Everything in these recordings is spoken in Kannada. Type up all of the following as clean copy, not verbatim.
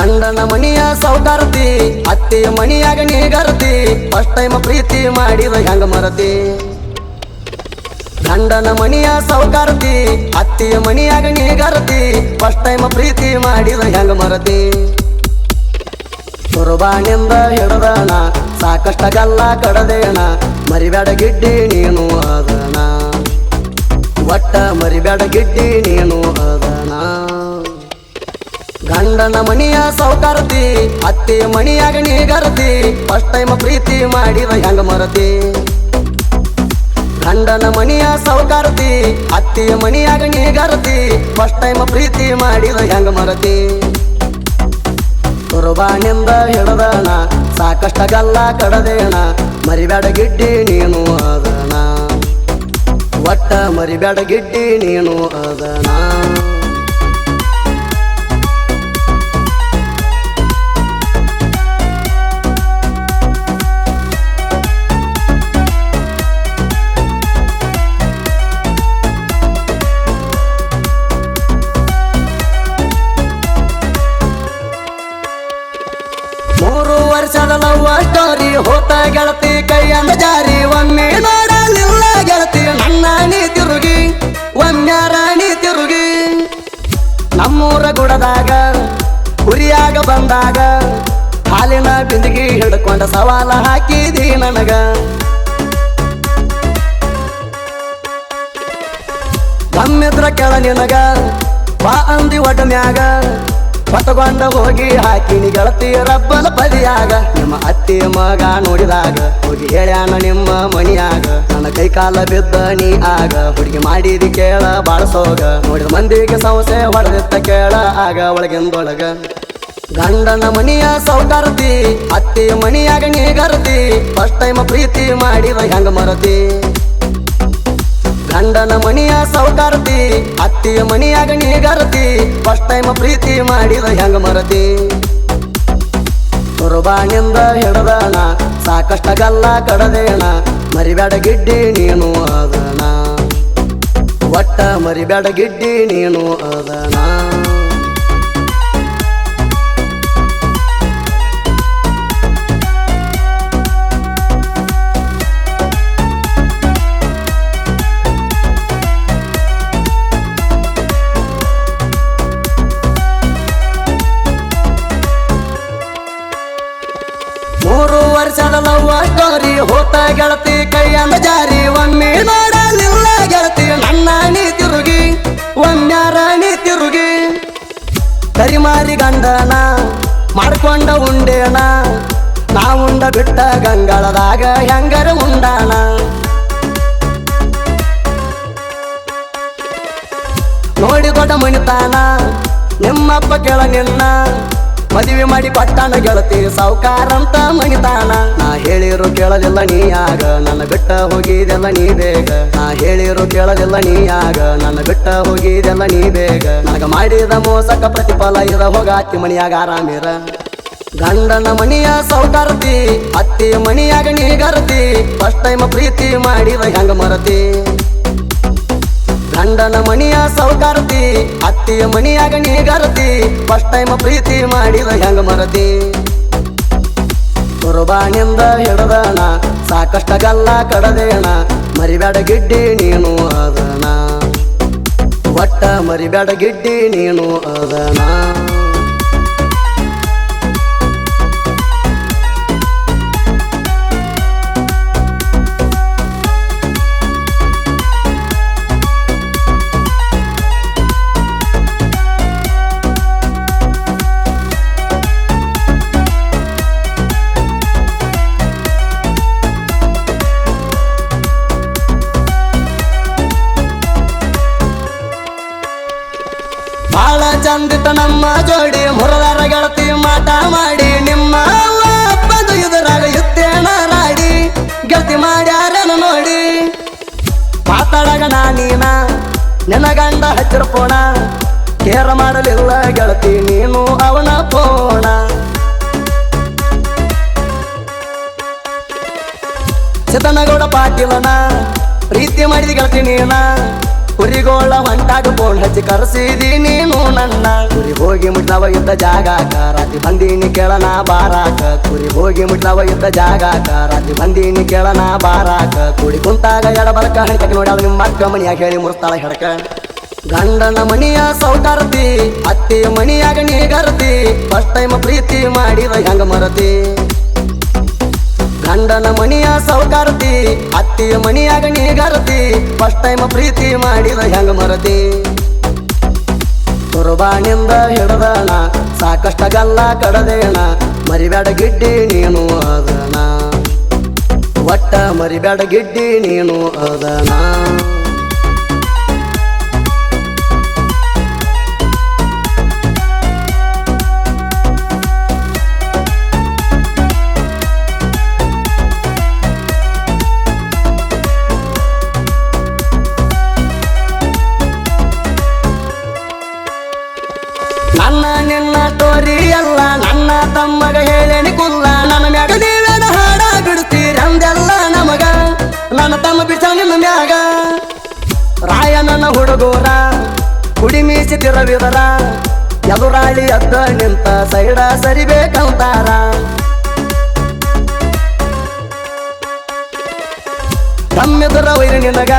ಗಂಡನ ಮನಿಯ ಸೌಕಾರತಿ ಅತ್ತೆಯ ಮನಿಯಾಗ ನೀಗರತಿ ಫಸ್ಟ್ ಟೈಮ್ ಪ್ರೀತಿ ಮಾಡಿದ ಹೆಂಗ ಮರತಿ ಗಂಡನ ಮನಿಯ ಸೌಕಾರತಿ ಅತ್ತೆಯ ಮನಿಯಾಗ ನೀಗರತಿ ಫಸ್ಟ್ ಟೈಮ್ ಪ್ರೀತಿ ಮಾಡಿದ ಹೆಂಗ ಮರತಿ ಸುರಬಾಣಿಂದ ಹಿಡದಣ ಸಾಕಷ್ಟ ಗಲ್ಲ ಕಡದೇಣ ಮರಿಬೇಡ ಗಿಡ್ಡಿ ನೀನು ಅದಣ ಒಟ್ಟ ಮರಿಬೇಡ ಗಿಡ್ಡಿ ನೀನು ಅದಣ ಗಂಡನ ಮನಿಯ ಸೌಕಾರತಿ ಅತ್ತೆಯ ಮನಿಯಾಗ ನೀಗರತಿ ಫಸ್ಟ್ ಟೈಮ್ ಪ್ರೀತಿ ಮಾಡಿದ ಹೆಂಗ ಮರತಿ ಗಂಡನ ಮನಿಯ ಸೌಕಾರತಿ ಅತ್ತೆಯ ಮನಿಯಾಗ ನೀಗರತಿ ಫಸ್ಟ್ ಟೈಮ್ ಪ್ರೀತಿ ಮಾಡಿದ ಹೆಂಗ ಮರತಿ ಕುರ್ಬಾನಿಂದ ಹಿಡದಣ ಸಾಕಷ್ಟ ಗಲ್ಲ ಕಡದೇಣ ಮರಿಬೇಡ ಗಿಡ್ಡಿ ನೀನು ಅದಣ ಒಟ್ಟ ಮರಿಬೇಡ ಗಿಡ್ಡಿ ನೀನು ಅದಣ ವರ್ಷದ ಲವ್ವ ಸ್ಟೋರಿ ಹೋತ ಗೆಳತಿ ಕೈಯಂದ ಜಾರಿ ಒಮ್ಮೆ ನೋಡಲಿಲ್ಲ ಗೆಳತಿ ನನ್ನ ನೀ ತಿರುಗಿ ಒಮ್ಮ್ಯಾರ ನೀ ತಿರುಗಿ ನಮ್ಮೂರ ಗುಡದಾಗ ಹುರಿಯಾಗ ಬಂದಾಗ ಹಾಲಿನ ಬಿಂದಿಗೆ ಹಿಡ್ಕೊಂಡ ಸವಾಲ ಹಾಕಿದಿ ನನಗ ನಮ್ಮಿದ್ರ ಕೆಳ ನಿನಗ ಬಾ ಅಂದಿ ಒಡಮ್ಯಾಗ ಹೊತ್ತಗೊಂಡ ಹೋಗಿ ಹಾಕಿನಿ ಗೆಳತಿ ರಬ್ಬಲ ಪದಿಯಾಗ ನಿಮ್ಮ ಅತ್ತಿ ಮಗ ನೋಡಿದಾಗ ಹೋಗಿ ಹೇಳ್ಯಾನ ನಿಮ್ಮ ಮನಿಯಾಗ ನನ್ನ ಕೈ ಕಾಲ ಬಿದ್ದ ನೀ ಆಗ ಹುಡುಗಿ ಮಾಡಿದಿ ಕೇಳ ಬಾಳಸೋಗ ನೋಡಿದ ಮಂದಿಗೆ ಸಂಸೆ ಹೊಡೆದಿತ್ತ ಕೇಳ ಆಗ ಒಳಗಿಂದೊಳಗ ಗಂಡನ ಮನಿಯ ಸೌಕಾರತಿ ಅತ್ತೆಯ ಮನಿಯಾಗ ನೀಗರತಿ ಫಸ್ಟ್ ಟೈಮ್ ಪ್ರೀತಿ ಮಾಡಿದ ಹೆಂಗ ಮರತಿ ಗಂಡನ ಮನಿಯ ಸೌಕಾರತಿ ಅತ್ತೆಯ ಮನಿಯಾಗ ನೀಗರತಿ ಫಸ್ಟ್ ಟೈಮ್ ಪ್ರೀತಿ ಮಾಡಿದ ಹೆಂಗ ಮರತಿ ಕುರ್ಬಾನಿಂದ ಹಿಡದಣ ಸಾಕಷ್ಟ ಗಲ್ಲ ಕಡದೇಣ ಮರಿಬೇಡ ಗಿಡ್ಡಿ ನೀನು ಅದಣ ಒಟ್ಟ ಮರಿಬೇಡ ಗಿಡ್ಡಿ ನೀನು ಅದಣ ವರ್ಷದ ಲವ್ವ ಸ್ಟೋರಿ ಹೋತ ಗೆಳತಿ ಕೈಯಂದ ಜಾರಿ ಒಮ್ಮೆ ನೋಡಲಿಲ್ಲ ಗೆಳತಿ ನನ್ನ ನೀ ತಿರುಗಿ ಒಮ್ಮ್ಯಾರ ನೀ ತಿರುಗಿ ಕರಿಮಾರಿ ಗಂಡನ ಮಾಡ್ಕೊಂಡ ಉಂಡೇಣ ನಾವುಂಡ ಬಿಟ್ಟ ಗಂಗಳದಾಗ ಹೆಂಗರ ಉಂಡಾಣ ನೋಡಿ ದೊಡ್ಡ ಮಣಿತಾನ ನಿಮ್ಮಪ್ಪ ಕೆಳ ನಿನ್ನ ಮದುವೆ ಮಾಡಿ ಕೊಟ್ಟಾನ ಗೆಳತಿ ಸಾವುಕಾರಂತ ಮಣಿತಾನ ನಾ ಹೇಳಿರು ಕೇಳಲಿಲ್ಲ ನೀಯಾಗ ನನ್ನ ಬಿಟ್ಟ ಹೋಗಿದೆಲ್ಲ ನೀ ಬೇಗ ನಾ ಹೇಳಿರು ಕೇಳಲಿಲ್ಲ ನೀಯಾಗ ನನ್ನ ಬಿಟ್ಟ ಹೋಗಿದೆಲ್ಲ ನೀ ಬೇಗ ನನಗ ಮಾಡಿದ ಮೋಸಕ ಪ್ರತಿಫಲ ಇರ ಹೋಗಾತಿ ಮನಿಯಾಗ ಆರಾಮಿರ ಗಂಡನ ಮನಿಯ ಸೌಕಾರತಿ ಅತ್ತೆಯ ಮನಿಯಾಗ ನೀಗರತಿ ಫಸ್ಟ್ ಟೈಮ್ ಪ್ರೀತಿ ಮಾಡಿದ ಹೆಂಗ ಮರತಿ ಗಂಡನ ಮನಿಯ ಸೌಕಾರತಿ ಅತ್ತೆಯ ಮನಿಯಾಗ ನೀಗರತಿ ಫಸ್ಟ್ ಟೈಮ್ ಪ್ರೀತಿ ಮಾಡಿದ ಹೆಂಗ ಮರತಿ ಕುರ್ಬಾನಿಂದ ಹಿಡದಣ ಸಾಕಷ್ಟ ಗಲ್ಲ ಕಡದೇಣ ಮರಿಬೇಡ ಗಿಡ್ಡಿ ನೀನು ಅದಣ ಒಟ್ಟ ಮರಿಬೇಡ ಗಿಡ್ಡಿ ನೀನು ಅದಣ ಬಾಳ ಚಂದಿತ ನಮ್ಮ ಜೋಡಿ ಮುರದಾರ ಗೆಳತಿ ಮಾಟ ಮಾಡಿ ನಿಮ್ಮ ಅಪ್ಪದು ಇದರಾಗ ಯುತ್ತೇನ ರಾಡಿ ಗೆಳತಿ ಮಾಡ್ಯಾರನ ನೋಡಿ ಮಾತಾಡಗ ನಾನೀನ ನಿನ್ನ ಗಂಡ ಹಚ್ಚಿರ ಪೋಣ ಕೇರ ಮಾಡಲಿಲ್ಲ ಗೆಳತಿ ನೀನು ಅವನ ಪೋಣ ಸಿದ್ದನಗೌಡ ಪಾಟೀಲನ ಪ್ರೀತಿ ಮಾಡಿದ ಗೆಳತಿ ನೀನ ಕುರಿಗೋಳ ಹೊಂಟಾಗ ಫೋನ್ ಹಚ್ಚಿ ಕರೆಸಿದಿ ನೀನು ನನ್ನ ಕುರಿ ಹೋಗಿ ಮುಟ್ಲವ ಇದ್ದ ಜಾಗಾಕ ರಾತ್ರಿ ಬಂದೀನಿ ಕೇಳನ ಬಾರಾಕ ಕುರಿ ಹೋಗಿ ಮುಟ್ಲವ ಇದ್ದ ಜಾಗಾಕ ರಾತ್ರಿ ಬಂದೀನಿ ಕೇಳನ ಬಾರಾಕ ಕುಡಿ ಕುಂತಾಗ ಎಡಬಲಕ ಹಣಕಕ್ಕೆ ನೋಡ್ಯಾಳ ನಿಮ್ಮ ಅಕ್ಕ ಮನಿಯಾಗ ಹೇಳಿ ಮುರ್ತಾಳ ಹೆಡಕ ಗಂಡನ ಮನಿಯ ಸೌಕಾರ್ತಿ ಅತ್ತೆಯ ಮನಿಯಾಗ ನೀಗರ್ತಿ ಫಸ್ಟ್ ಟೈಮ್ ಪ್ರೀತಿ ಮಾಡಿದ ಹೆಂಗ ಮರತಿ ಗಂಡನ ಮನಿಯ ಸೌಕಾರ್ತಿ ಅತ್ತೆಯ ಮನಿಯಾಗ ನೀಗರ್ತಿ ಫಸ್ಟ್ ಟೈಮ್ ಪ್ರೀತಿ ಮಾಡಿದ ಹೆಂಗ ಮರತಿ ಕುರ್ಬಾನಿಂದ ಹಿಡದಣ ಸಾಕಷ್ಟ ಗಲ್ಲ ಕಡದೇಣ ಮರಿಬೇಡ ಗಿಡ್ಡಿ ನೀನು ಅದನ ಒಟ್ಟ ಮರಿಬೇಡ ಗಿಡ್ಡಿ ನೀನು ಅದನ ನನ್ನ ನಿನ್ನ ಸ್ಟೋರಿ ಎಲ್ಲ ನನ್ನ ತಮ್ಮಗ ಹೇಳೇನಿ ಕುಲ್ಲ ನನ್ನ ಮ್ಯಾಗ ನೀವೇನ ಹಾಡ ಬಿಡ್ತೀರಂದೆಲ್ಲ ನಮಗ ನನ್ನ ತಮ್ಮ ಬಿಡ್ಸ ನಿಮ್ಮ ಮ್ಯಾಗ ರಾಯನನ್ನ ಹುಡುಗೂರ ಕುಡಿ ಮೀಸಿ ತಿರವಿದರ ಎದುರಾಳಿ ಅದ್ದ ನಿಂತ ಸೈಡ ಸರಿಬೇಕಂತಾರ ತಮ್ಮೆದುರ ವೈರಿ ನಿನಗ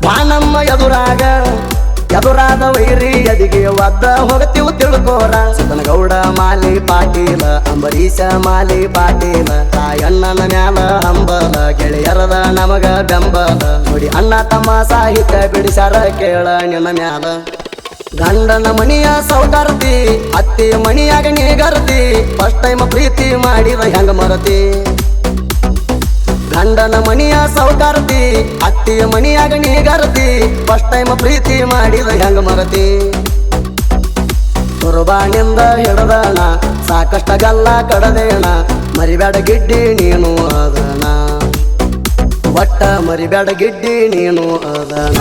ಬಾನಮ್ಮ ಎದುರಾಗ ಎದುರಾದ ವೈರಿ ಎದಿಗೆ ಒದ್ದ ಹೋಗತ್ತೀವು ತಿಳ್ಕೋರ ಸುತನಗೌಡ ಮಾಲಿ ಪಾಟೀಲ ಅಂಬರೀಶ ಮಾಲಿ ಪಾಟೀಲ ತಾಯಣ್ಣನ ಮ್ಯಾಲ ಹಂಬಲ ಗೆಳೆಯರದ ನಮಗ ಬೆಂಬಲ ನೋಡಿ ಅಣ್ಣ ತಮ್ಮ ಸಾಹಿತ್ಯ ಬಿಡಿಸ್ಯಾರ ಕೇಳ ನಿನ್ನ ಮ್ಯಾಲ ಗಂಡನ ಮನಿಯ ಸೌಕಾರ್ತಿ ಅತ್ತೆಯ ಮನಿಯಾಗ ನೀಗರ್ತಿ ಫಸ್ಟ್ ಟೈಮ್ ಪ್ರೀತಿ ಮಾಡಿದ ಹೆಂಗ ಮರತಿ ಗಂಡನ ಮನಿಯ ಸೌಕಾರ್ತಿ ಅತ್ತೆಯ ಮನಿಯಾಗ ನೀಗರ್ತಿ ಫಸ್ಟ್ ಟೈಮ್ ಪ್ರೀತಿ ಮಾಡಿದ ಹೆಂಗ ಮರತಿ ಕುರ್ಬಾನಿಂದ ಹಿಡದಣ ಸಾಕಷ್ಟ ಗಲ್ಲ ಕಡದೇಣ ಮರಿಬೇಡ ಗಿಡ್ಡಿ ನೀನು ಅದನ ಒಟ್ಟ ಮರಿಬೇಡ ಗಿಡ್ಡಿ ನೀನು ಅದನ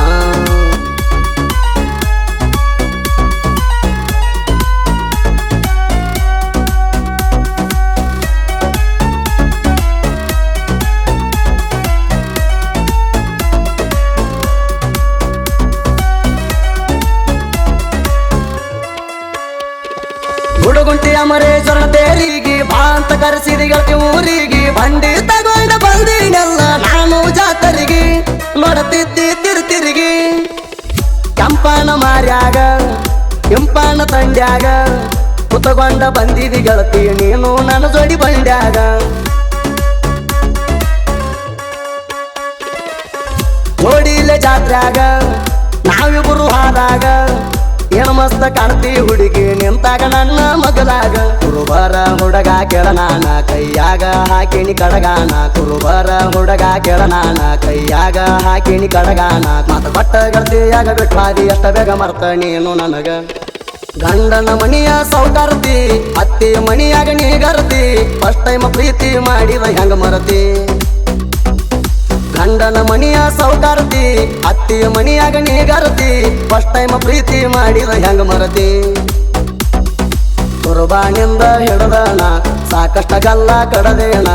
ಗುಡುಗುಂಟಿ ಅಮರೇಶ್ವರನ ತೇರಿಗೆ ಬಾ ಅಂತ ಕರೆಸಿದಿ ಗೆಳತಿ ಊರಿಗೆ ಬಂಡಿ ತಗೊಂಡ ಬಂದಿನೆಲ್ಲ ನಾನು ಜಾತರಿಗೆ ನೋಡತಿದ್ದಿ ತಿರುಗಿ ಕೆಂಪನ ಮಾರ್ಯಾಗ ಕೆಂಪನ ತಂಡ್ಯಾಗ ಕುತಗೊಂಡ ಬಂದಿದಿ ಗೆಳತಿ ನೀನು ನನ್ನ ಜೋಡಿ ಬಂಡ್ಯಾಗ ಜೋಡಿಲೆ ಜಾತ್ರ್ಯಾಗ ನಾವಿಬ್ಬರು ಹಾದಾಗ ಏನ ಮಸ್ತ ಕಾಣ್ತಿ ಹುಡುಗಿ ನಿಂತಾಗ ನನ್ನ ಮಗಲಾಗ ಕುರುಬರ ಹುಡುಗ ಕೆಳನಾನ ಕೈಯಾಗ ಹಾಕಿನಿ ಕಡಗಾನ ಕುರುಬರ ಹುಡುಗ ಕೆಳನಾನ ಕೈಯಾಗ ಹಾಕಿನಿ ಕಡಗಾನ ಮಾತ ಕೊಟ್ಟ ಗರ್ತಿಯಾಗ ಬಿಟ್ಟಾದಿ ಎಷ್ಟ ಬೇಗ ಮರ್ತ ನೀನು ನನಗ ಗಂಡನ ಮನಿಯ ಸೌಕಾರ್ತಿ ಅತ್ತೆಯ ಮನಿಯಾಗ ನೀಗರ್ತಿ ಫಸ್ಟ್ ಟೈಮ್ ಪ್ರೀತಿ ಮಾಡಿದ ಹೆಂಗ ಮರತಿ ಗಂಡನ ಮನಿಯ ಸೌಕಾರ್ತಿ ಅತ್ತೆಯ ಮನಿಯಾಗ ನೀಗರ್ತಿ ಫಸ್ಟ್ ಟೈಮ್ ಪ್ರೀತಿ ಮಾಡಿದ ಹೆಂಗ ಮರತಿ ಕುರ್ಬಾನಿಂದ ಹಿಡದಣ ಸಾಕಷ್ಟ ಗಲ್ಲ ಕಡದೇಣ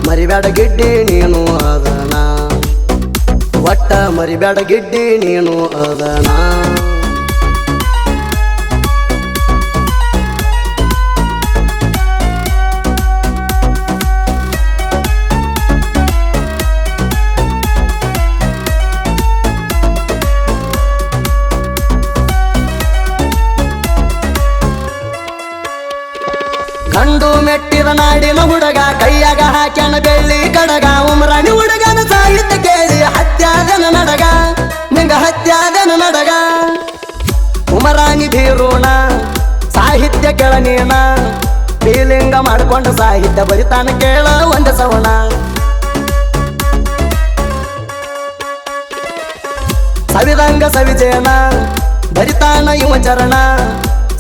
ಮರಿಬೇಡ ಗಿಡ್ಡಿ ನೀನು ಅದನ ಒಟ್ಟ ಮರಿಬೇಡ ಗಿಡ್ಡಿ ನೀನು ಅದನ ಗಂಡು ಮೆಟ್ಟಿದ ನಾಡಿನ ಹುಡುಗ ಕೈಯಾಗ ಹಾಕ್ಯಾನ ಬೆಳ್ಳಿ ಕಡಗ ಉಮ್ರಾಣಿ ಹುಡುಗನ ಸಾಹಿತ್ಯ ಕೇಳಿ ಹತ್ಯಾದನ ನಡಗ ನಿಂಗ ಹತ್ಯಾದನ ನಡಗ ಉಮರಾಣಿ ಬೀರೋಣ ಸಾಹಿತ್ಯ ಕೆಳನೀನ ಫೀಲಿಂಗ ಮಾಡ್ಕೊಂಡು ಸಾಹಿತ್ಯ ಬರಿತಾನ ಕೇಳ ಒಂದ ಸವಣ ಸವಿದಂಗ ಸವಿಜೇನ ಬರಿತಾನ ಇವ ಚರಣ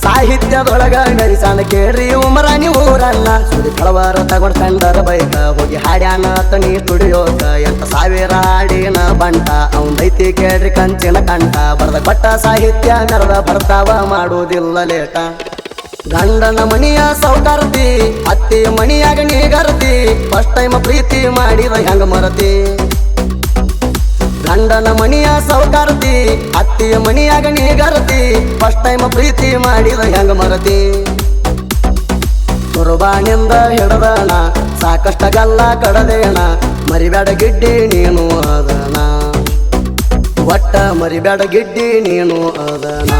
ಸಾಹಿತ್ಯದೊಳಗ ನರಿಸಾನ ಕೇಳ್ರಿ ಉಮರಾಣಿ ಊರನ್ನ ಸುಡಿ ಕಳವಾರ ತಗೊಂಡ್ ಕಂಡರ ಬೈಕ ಹೋಗಿ ಹಾಡ್ಯಾನ ತನಿ ತುಡಿಯೋಕ ಎಂತ ಸಾವಿರ ಹಾಡಿನ ಬಂಟ ಅವನೈತಿ ಕೇಳ್ರಿ ಕಂಚಿನ ಕಂಠ ಬರದ ಕೊಟ್ಟ ಸಾಹಿತ್ಯ ಮೆರದ ಬರ್ತಾವ ಮಾಡುವುದಿಲ್ಲ ಲೇಟ ಗಂಡನ ಮನಿಯ ಸೌಕಾರ್ತಿ ಅತ್ತೆಯ ಮನಿಯಾಗ ನೀಗರ್ತಿ ಫಸ್ಟ್ ಟೈಮ್ ಪ್ರೀತಿ ಮಾಡಿದ ಹೆಂಗ ಮರತಿ ಗಂಡನ ಮಣಿಯ ಸೌಕಾರತಿ ಅತ್ತಿಯ ಮಣಿಯಾಗ ನೀಗರತಿ ಫಸ್ಟ್ ಟೈಮ್ ಪ್ರೀತಿ ಮಾಡಿದ ಹೆಂಗ ಮರತಿ ಕುರ್ಬಾನಿಂದ ಹಿಡದಣ ಸಾಕಷ್ಟ ಗಲ್ಲ ಕಡದೇಣ ಮರಿಬೇಡ ಗಿಡ್ಡಿ ನೀನು ಅದನ ಒಟ್ಟ ಮರಿಬೇಡ ಗಿಡ್ಡಿ ನೀನು ಅದನ